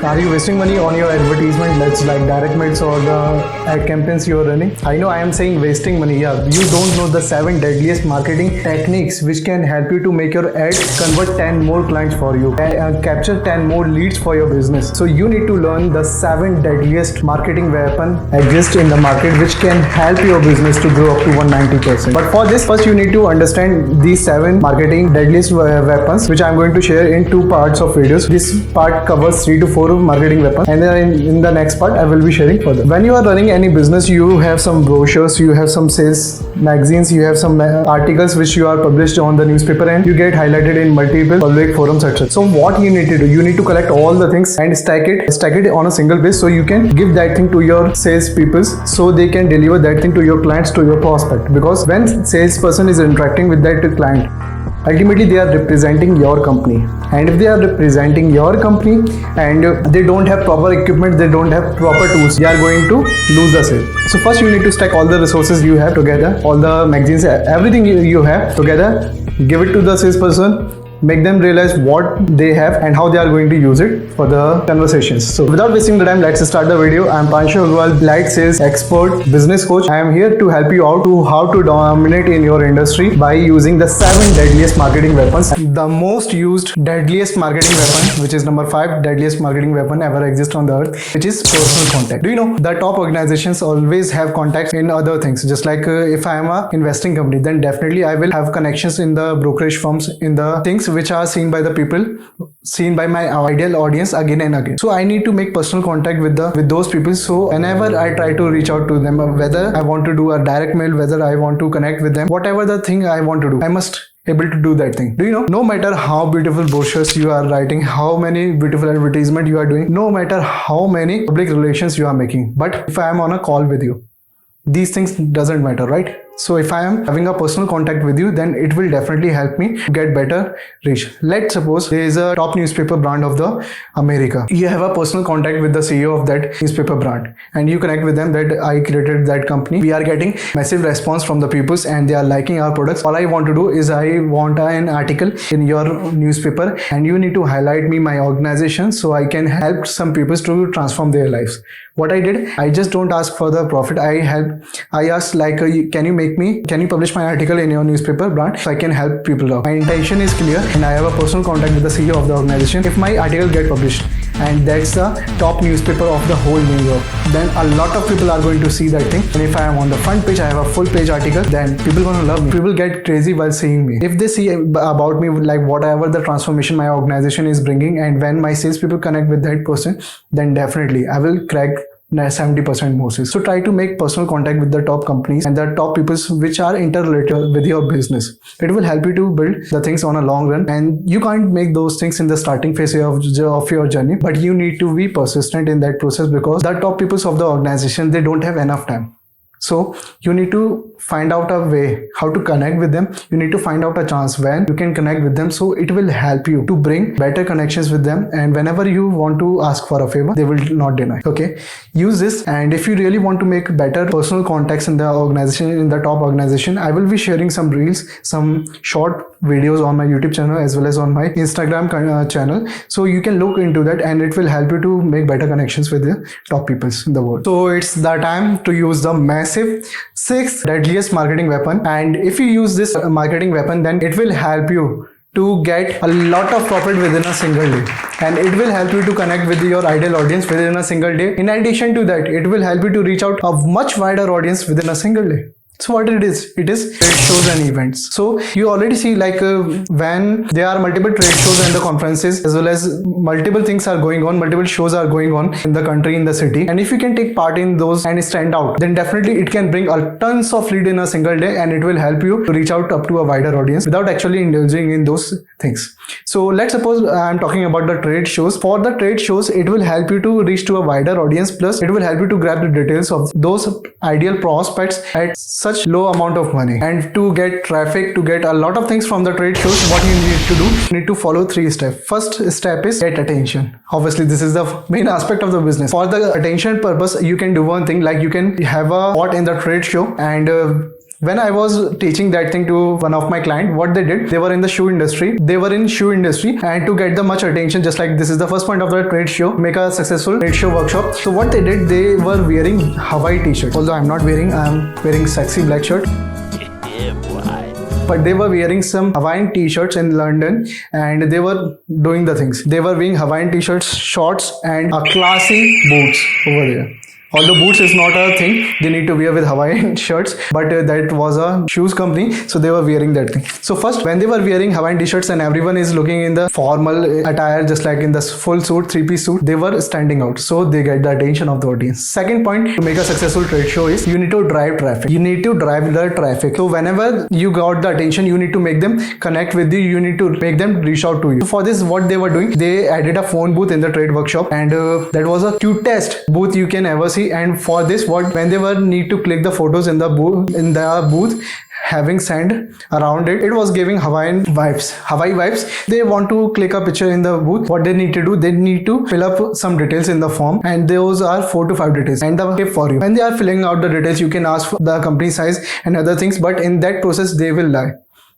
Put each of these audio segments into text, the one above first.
Are you wasting money on your advertisement, that's like direct mails or the ad campaigns you are running? I know I am saying wasting money. Yeah, you don't know the 7 deadliest marketing techniques which can help you to make your ad convert 10 more clients for you and capture 10 more leads for your business. So you need to learn the 7 deadliest marketing weapon exist in the market which can help your business to grow up to 190%. But for this, first you need to understand these 7 marketing deadliest weapons, which I am going to share in 2 parts of videos. This part covers 3 to 4 marketing weapons, and then in the next part I will be sharing further. When you are running any business, you have some brochures, you have some sales magazines, you have some articles which you are published on the newspaper, and you get highlighted in multiple public forums, etc. So what you need to do, you need to collect all the things and stack it on a single page, so you can give that thing to your sales people so they can deliver that thing to your clients, to your prospect. Because when salesperson is interacting with that client, ultimately they are representing your company, and if they are representing your company and they don't have proper equipment, they don't have proper tools, they are going to lose the sale. So first you need to stack all the resources you have together, all the magazines, everything you have together, give it to the salesperson, make them realize what they have and how they are going to use it for the conversations. So without wasting the time, let's start the video. I am Panshu Agarwal, light sales expert, business coach. I am here to help you out to how to dominate in your industry by using the 7 deadliest marketing weapons. The most used deadliest marketing weapon, which is number 5 deadliest marketing weapon ever exist on the earth, which is personal contact. Do you know the top organizations always have contacts in other things? Just like if I am a investing company, then definitely I will have connections in the brokerage firms, in the things which are seen by the people, seen by my ideal audience again and again. So I need to make personal contact with those people. So whenever I try to reach out to them, whether I want to do a direct mail, whether I want to connect with them, whatever the thing I want to do, I must able to do that thing. Do you know, no matter how beautiful brochures you are writing, how many beautiful advertisement you are doing, no matter how many public relations you are making, but if I am on a call with you, these things doesn't matter, right? So if I am having a personal contact with you, then it will definitely help me get better reach. Let's suppose there is a top newspaper brand of the America. You have a personal contact with the CEO of that newspaper brand, and you connect with them that I created that company. We are getting massive response from the peoples and they are liking our products. All I want to do is I want an article in your newspaper, and you need to highlight me, my organization, so I can help some people to transform their lives. What I did, I just don't ask for the profit. I asked like, can you publish my article in your newspaper brand so I can help people out. My intention is clear and I have a personal contact with the CEO of the organization. If my article get published and that's the top newspaper of the whole New York, then a lot of people are going to see that thing. And if I am on the front page, I have a full page article, then people gonna love me. People get crazy while seeing me. If they see about me, like whatever the transformation my organization is bringing, and when my salespeople connect with that person, then definitely I will crack 70% more sales. So try to make personal contact with the top companies and the top people which are interrelated with your business. It will help you to build the things on a long run, and you can't make those things in the starting phase of your journey, but you need to be persistent in that process, because the top people of the organization, they don't have enough time. So you need to find out a way how to connect with them. You need to find out a chance when you can connect with them, so it will help you to bring better connections with them, and whenever you want to ask for a favor, they will not deny. Okay, use this. And if you really want to make better personal contacts in the organization, in the top organization, I will be sharing some reels, some short videos on my YouTube channel as well as on my Instagram channel, so you can look into that, and it will help you to make better connections with the top people in the world. So it's the time to use the massive 6 deadliest marketing weapon, and if you use this marketing weapon, then it will help you to get a lot of profit within a single day, and it will help you to connect with your ideal audience within a single day. In addition to that, it will help you to reach out a much wider audience within a single day. So what it is trade shows and events. So you already see like when there are multiple trade shows and the conferences, as well as multiple things are going on, multiple shows are going on in the country, in the city, and if you can take part in those and stand out, then definitely it can bring a tons of lead in a single day, and it will help you to reach out up to a wider audience without actually indulging in those things. So let's suppose I'm talking about the trade shows. For the trade shows, it will help you to reach to a wider audience, plus it will help you to grab the details of those ideal prospects at such low amount of money. And to get traffic, to get a lot of things from the trade shows, what you need to do, you need to follow 3 steps. First step is get attention. Obviously this is the main aspect of the business. For the attention purpose, you can do one thing, like you can have a bot in the trade show, and when I was teaching that thing to one of my clients, what they did, they were in the shoe industry. And to get the much attention, just like this is the first point of the trade show, make a successful trade show workshop. So what they did, they were wearing Hawaii t-shirts. Although I'm wearing sexy black shirt. But they were wearing some Hawaiian t-shirts in London, and they were doing the things. They were wearing Hawaiian t-shirts, shorts, and a classy boots over there. Although boots is not a thing they need to wear with Hawaiian shirts, but that was a shoes company, so they were wearing that thing. So first, when they were wearing Hawaiian t-shirts and everyone is looking in the formal attire, just like in the full suit, 3-piece suit, they were standing out, so they get the attention of the audience. Second point to make a successful trade show is you need to drive traffic. You need to drive the traffic. So whenever you got the attention, you need to make them connect with you. You need to make them reach out to you. So for this, what they were doing, they added a phone booth in the trade workshop, and that was a cutest booth you can ever see. And for this, when they were need to click the photos in the booth, having sand around it, it was giving Hawaii vibes. They want to click a picture in the booth. What they need to do, they need to fill up some details in the form, and those are 4 to 5 details. And the tip for you, when they are filling out the details, you can ask for the company size and other things, but in that process they will lie.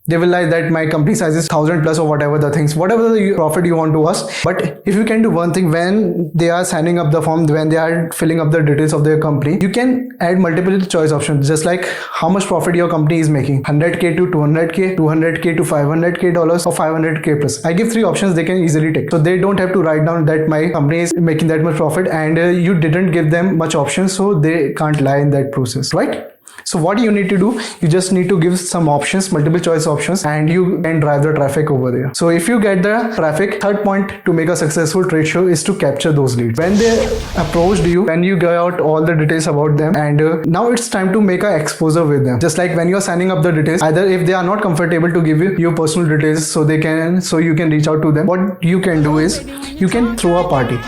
They will lie that my company size is 1,000 plus or whatever the profit you want to ask. But if you can do one thing, when they are signing up the form, when they are filling up the details of their company, you can add multiple choice options, just like how much profit your company is making, 100k to 200k, 200k to 500k dollars, or 500k plus. I give 3 options they can easily take, so they don't have to write down that my company is making that much profit, and you didn't give them much options, so they can't lie in that process, right? So what you need to do, you just need to give some options, multiple choice options, and you can drive the traffic over there. So if you get the traffic, third point to make a successful trade show is to capture those leads. When they approached you, when you got all the details about them, and now it's time to make an exposure with them. Just like when you're signing up the details, either if they are not comfortable to give you your personal details, so you can reach out to them. What you can do is you can throw a party.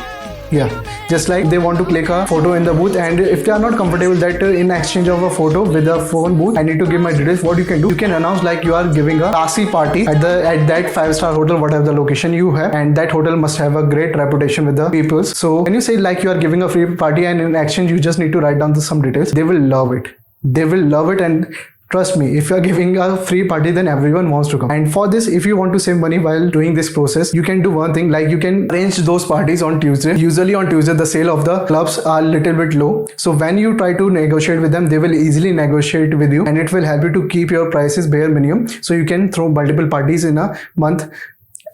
Yeah, just like they want to click a photo in the booth, and if they are not comfortable that in exchange of a photo with a phone booth, I need to give my details, what you can do, you can announce like you are giving a classy party at that 5-star hotel, whatever the location you have, and that hotel must have a great reputation with the people. So when you say like you are giving a free party and in exchange you just need to write down some details, they will love it. And trust me, if you are giving a free party, then everyone wants to come. And for this, if you want to save money while doing this process, you can do one thing, like you can arrange those parties on Tuesday. Usually on Tuesday, the sale of the clubs are a little bit low. So when you try to negotiate with them, they will easily negotiate with you, and it will help you to keep your prices bare minimum. So you can throw multiple parties in a month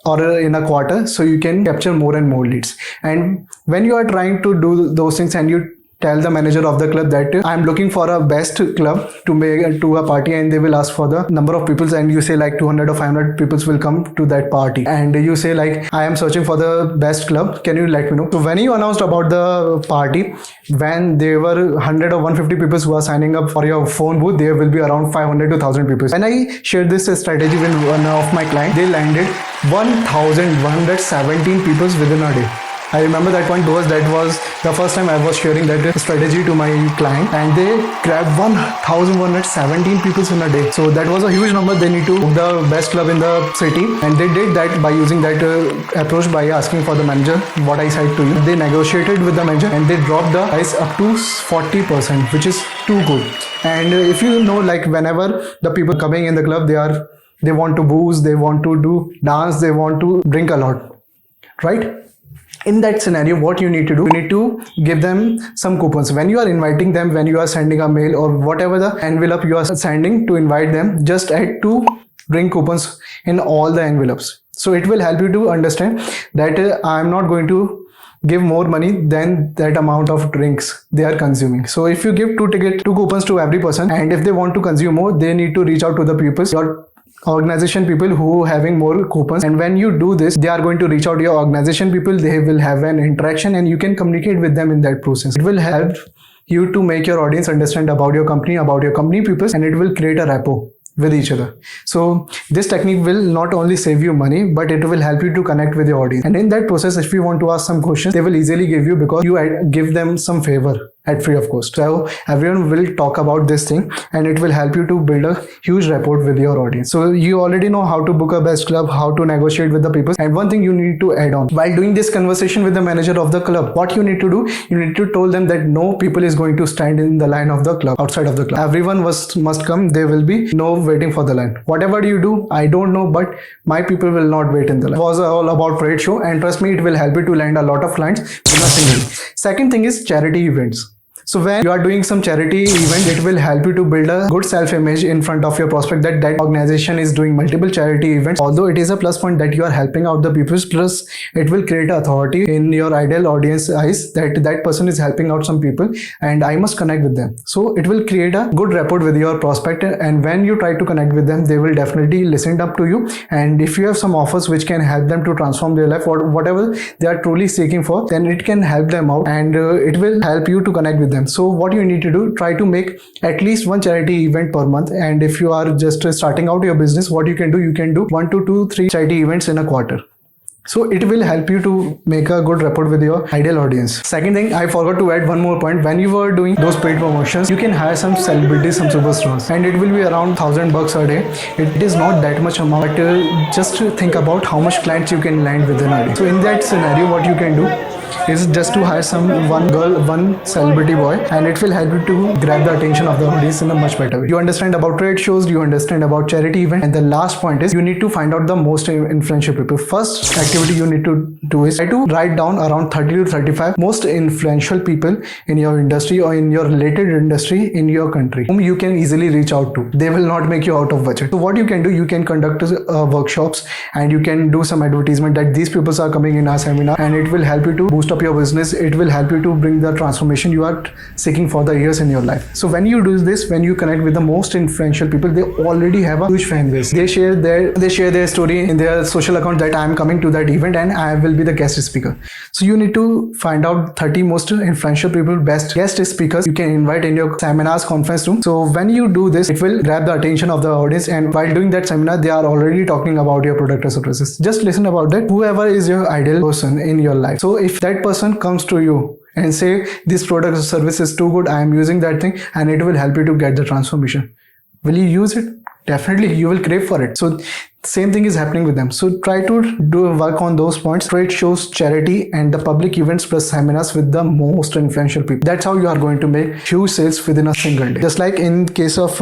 or in a quarter, so you can capture more and more leads. And when you are trying to do those things and you tell the manager of the club that I'm looking for a best club to make to a party, and they will ask for the number of people, and you say like 200 or 500 people will come to that party, and you say like I am searching for the best club, can you let me know? So when you announced about the party, when there were 100 or 150 people who are signing up for your phone booth, there will be around 500 to 1000 people. When I shared this strategy with one of my clients, they landed 1117 people within a day. I remember that point because that was the first time I was sharing that strategy to my client, and they grabbed 1117 people in a day. So that was a huge number. They need to book the best club in the city, and they did that by using that approach, by asking for the manager what I said to you. They negotiated with the manager and they dropped the price up to 40%, which is too good. And if you know, like whenever the people coming in the club, they want to booze, they want to do dance, they want to drink a lot, right? In that scenario, what you need to do, you need to give them some coupons. When you are inviting them, when you are sending a mail or whatever the envelope you are sending to invite them, just add 2 drink coupons in all the envelopes. So it will help you to understand that I am not going to give more money than that amount of drinks they are consuming. So if you give 2 coupons to every person, and if they want to consume more, they need to reach out to the people, your organization people who having more coupons. And when you do this, they are going to reach out to your organization people, they will have an interaction, and you can communicate with them in that process. It will help you to make your audience understand about your company people, and it will create a rapport with each other. So this technique will not only save you money, but it will help you to connect with your audience. And in that process, if you want to ask some questions, they will easily give you, because you give them some favor. at free of cost. So everyone will talk about this thing and it will help you to build a huge rapport with your audience. So you already know how to book a best club, how to negotiate with the people, and one thing you need to add on while doing this conversation with the manager of the club, what you need to do, you need to tell them that no people is going to stand in the line of the club, outside of the club. Everyone must come. There will be no waiting for the line. Whatever you do, I don't know, but my people will not wait in the line. It was all about trade show, and trust me, it will help you to land a lot of clients in a single. Second thing is charity events. So when you are doing some charity event, it will help you to build a good self-image in front of your prospect that that organization is doing multiple charity events. Although it is a plus point that you are helping out the people, plus it will create authority in your ideal audience eyes that that person is helping out some people and I must connect with them. So it will create a good rapport with your prospect, and when you try to connect with them, they will definitely listen up to you. And if you have some offers which can help them to transform their life or whatever they are truly seeking for, then it can help them out, and it will help you to connect with them. So what you need to do, try to make at least one charity event per month. And if you are just starting out your business, what you can do 1 to 2 3 charity events in a quarter. So it will help you to make a good rapport with your ideal audience. Second thing, I forgot to add one more point. When you were doing those paid promotions, you can hire some celebrities, some superstars, and it will be around $1,000 a day. It is not that much amount, but just think about how much clients you can land within a day. So in that scenario, what you can do is just to hire one girl, one celebrity boy, and it will help you to grab the attention of the audience in a much better way. You understand about trade shows, you understand about charity events, and the last point is you need to find out the most influential people. First activity you need to do is try to write down around 30 to 35 most influential people in your industry or in your related industry in your country whom you can easily reach out to. They will not make you out of budget. So what you can do, you can conduct workshops and you can do some advertisement that these people are coming in our seminar, and it will help you to boost up your business. It will help you to bring the transformation you are seeking for the years in your life. So when you do this, when you connect with the most influential people, they already have a huge fan base. They share their story in their social account that I am coming to that event and I will be the guest speaker. So you need to find out 30 most influential people, best guest speakers you can invite in your seminars, conference room. So when you do this, it will grab the attention of the audience, and while doing that seminar, they are already talking about your product or services. Just listen about that, whoever is your ideal person in your life. So if that person comes to you and say this product or service is too good, I am using that thing, and it will help you to get the transformation, will you use it? Definitely you will crave for it. So same thing is happening with them. So try to do work on those points: trade shows, charity, and the public events plus seminars with the most influential people. That's how you are going to make huge sales within a single day. Just like in case of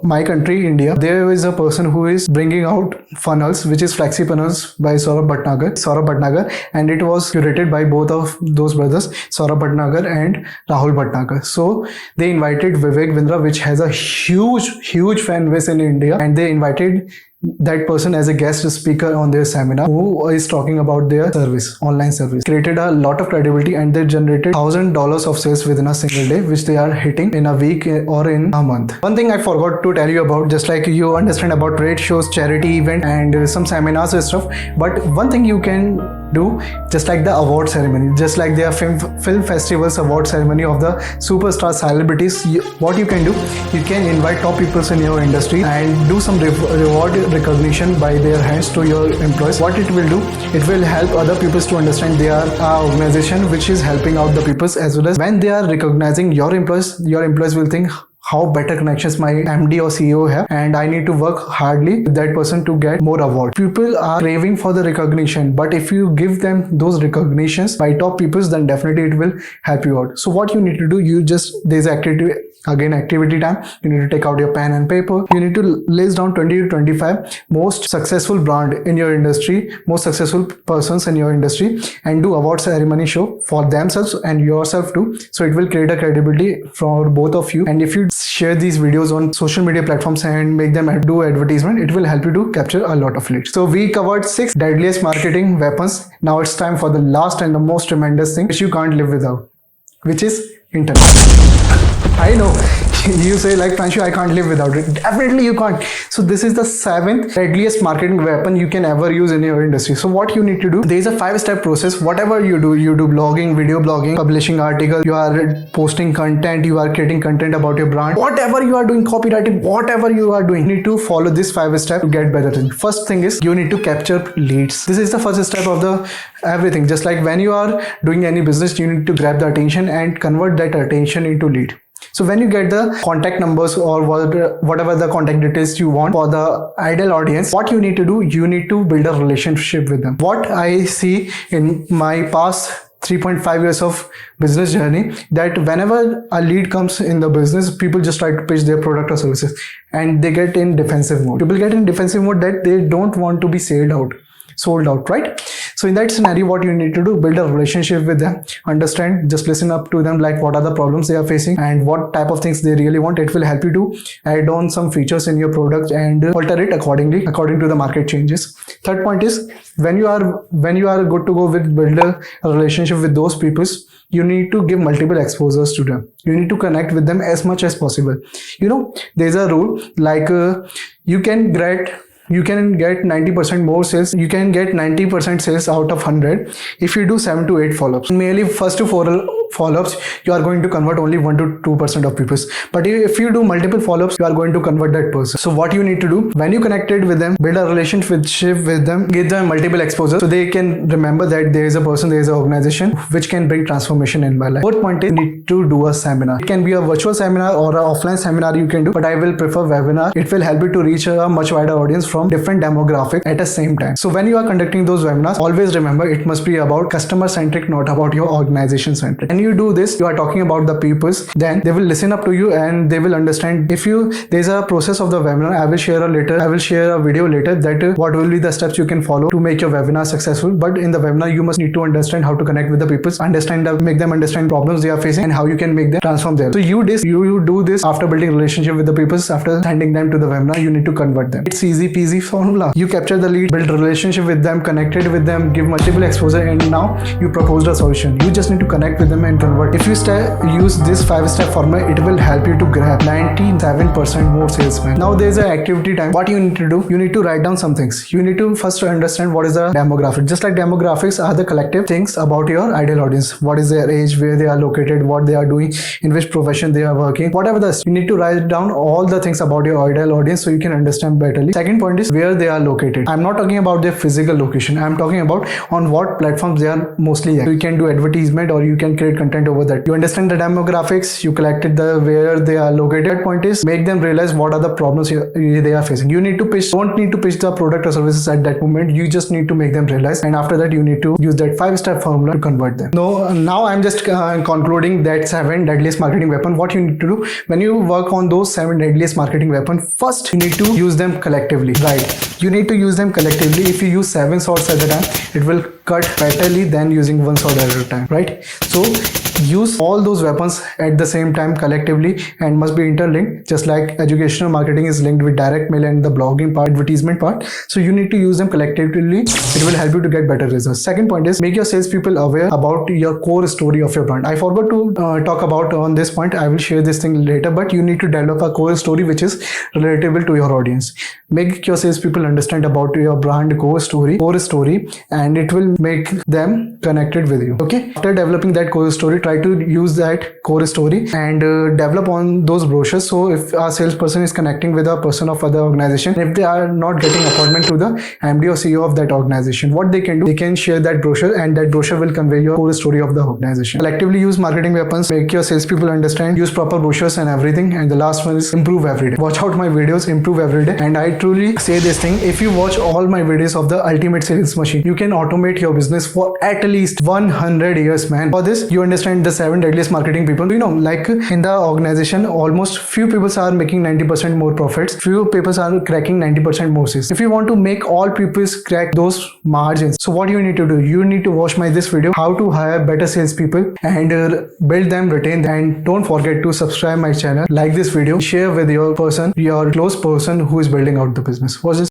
my country, India, there is a person who is bringing out funnels, which is Flexi Funnels by Saurabh Bhatnagar, and it was curated by both of those brothers, Saurabh Bhatnagar and Rahul Bhatnagar. So they invited Vivek, which has a huge fan base in India, and they invited that person as a guest speaker on their seminar who is talking about their service, online service. Created a lot of credibility, and they generated $1,000 of sales within a single day, which they are hitting in a week or in a month. One thing I forgot to tell you about, just like you understand about trade shows, charity event, and some seminars and stuff, but one thing you can do, just like the award ceremony, just like their film festivals award ceremony of the superstar celebrities, what you can do, you can invite top people in your industry and do some reward recognition by their hands to your employees. What it will do, it will help other people to understand they are an organization which is helping out the people, as well as when they are recognizing your employees will think how better connections my MD or CEO have, and I need to work hardly with that person to get more awards. People are craving for the recognition, but if you give them those recognitions by top people, then definitely it will help you out. So what you need to do, there's activity time. You need to take out your pen and paper. You need to list down 20 to 25 most successful brand in your industry, most successful persons in your industry, and do award ceremony show for themselves and yourself too. So it will create a credibility for both of you. And if you share these videos on social media platforms and make them do advertisement, it will help you to capture a lot of leads. So we covered 6 deadliest marketing weapons. Now it's time for the last and the most tremendous thing which you can't live without, which is internet. I know You say like, Pranshu, I can't live without it. Definitely you can't. So this is the 7th deadliest marketing weapon you can ever use in your industry. So what you need to do, there is a 5-step process. Whatever you do blogging, video blogging, publishing articles, you are posting content, you are creating content about your brand, whatever you are doing, copywriting, whatever you are doing, you need to follow this 5 step to get better things. First thing is you need to capture leads. This is the first step of the everything. Just like when you are doing any business, you need to grab the attention and convert that attention into lead. So when you get the contact numbers or whatever the contact details you want for the ideal audience, what you need to do, you need to build a relationship with them. What I see in my past 3.5 years of business journey, that whenever a lead comes in the business, people just try to pitch their product or services and they get in defensive mode. People get in defensive mode that they don't want to be sold out, right? So in that scenario, what you need to do, build a relationship with them, understand, just listen up to them, like what are the problems they are facing and what type of things they really want. It will help you to add on some features in your product and alter it accordingly, according to the market changes. Third point is, when you are good to go with build a relationship with those people, you need to give multiple exposures to them. You need to connect with them as much as possible. You know, there's a rule like you can get 90% more sales. You can get 90% sales out of 100 if you do 7 to 8 follow-ups. Merely first to 4 follow-ups, you are going to convert only 1 to 2% of people. But if you do multiple follow-ups, you are going to convert that person. So what you need to do, when you connected with them, build a relationship with them, give them multiple exposures so they can remember that there is a person, there is an organization which can bring transformation in my life. Fourth point is, you need to do a seminar. It can be a virtual seminar or an offline seminar you can do, but I will prefer webinar. It will help you to reach a much wider audience from different demographics at the same time. So when you are conducting those webinars, always remember it must be about customer centric, not about your organization centric. And you do this, you are talking about the peoples, then they will listen up to you and they will understand. If there's a process of the webinar, I will share a video later that what will be the steps you can follow to make your webinar successful. But in the webinar, you must need to understand how to connect with the peoples, make them understand problems they are facing and how you can make them transform there. So you do this after building relationship with the peoples, after sending them to the webinar, you need to convert them. It's easy peasy formula. You capture the lead, build a relationship with them, connected with them, give multiple exposure, and now you proposed a solution. You just need to connect with them and convert. If you use this 5-step formula, it will help you to grab 97% more salesmen. Now there's an activity time. What you need to do, you need to write down some things. You need to first understand what is the demographic. Just like demographics are the collective things about your ideal audience. What is their age, where they are located, what they are doing, in which profession they are working, whatever this. You need to write down all the things about your ideal audience so you can understand betterly. Second point is where they are located. I'm not talking about their physical location. I'm talking about on what platforms they are mostly at. You can do advertisement or you can create content over that. You understand the demographics, you collected the where they are located. Third point is make them realize what are the problems they are facing. You need to don't need to pitch the product or services at that moment. You just need to make them realize, and after that you need to use that 5-step formula to convert them. Now I'm just concluding that 7 deadliest marketing weapon. What you need to do when you work on those 7 deadliest marketing weapon, first you need to use them collectively, right? You need to use them collectively. If you use 7 swords at a time, it will cut betterly than using 1 sword at a time, right? So use all those weapons at the same time collectively and must be interlinked, just like educational marketing is linked with direct mail and the blogging part, advertisement part. So you need to use them collectively. It will help you to get better results. Second point is make your salespeople aware about your core story of your brand. I forgot to talk about on this point. I will share this thing later, but you need to develop a core story which is relatable to your audience. Make your salespeople understand about your brand core story, and it will make them connected with you. Okay. After developing that core story, try to use that core story and develop on those brochures. So if a salesperson is connecting with a person of other organization, if they are not getting appointment to the MD or CEO of that organization, what they can do, they can share that brochure and that brochure will convey your core story of the organization. Collectively use marketing weapons, make your salespeople understand, use proper brochures and everything. And the last one is improve every day. Watch out my videos, improve every day. And I truly say this thing, if you watch all my videos of the ultimate sales machine, you can automate your business for at least 100 years, man. For this, you understand the 7 deadliest marketing people. You know, like in the organization, almost few people are making 90% more profits. Few people are cracking 90% more sales. If you want to make all people crack those margins, so what you need to do, you need to watch this video, how to hire better salespeople and build them, retain them. And don't forget to subscribe my channel, like this video, share with your close person who is building out the business. Was this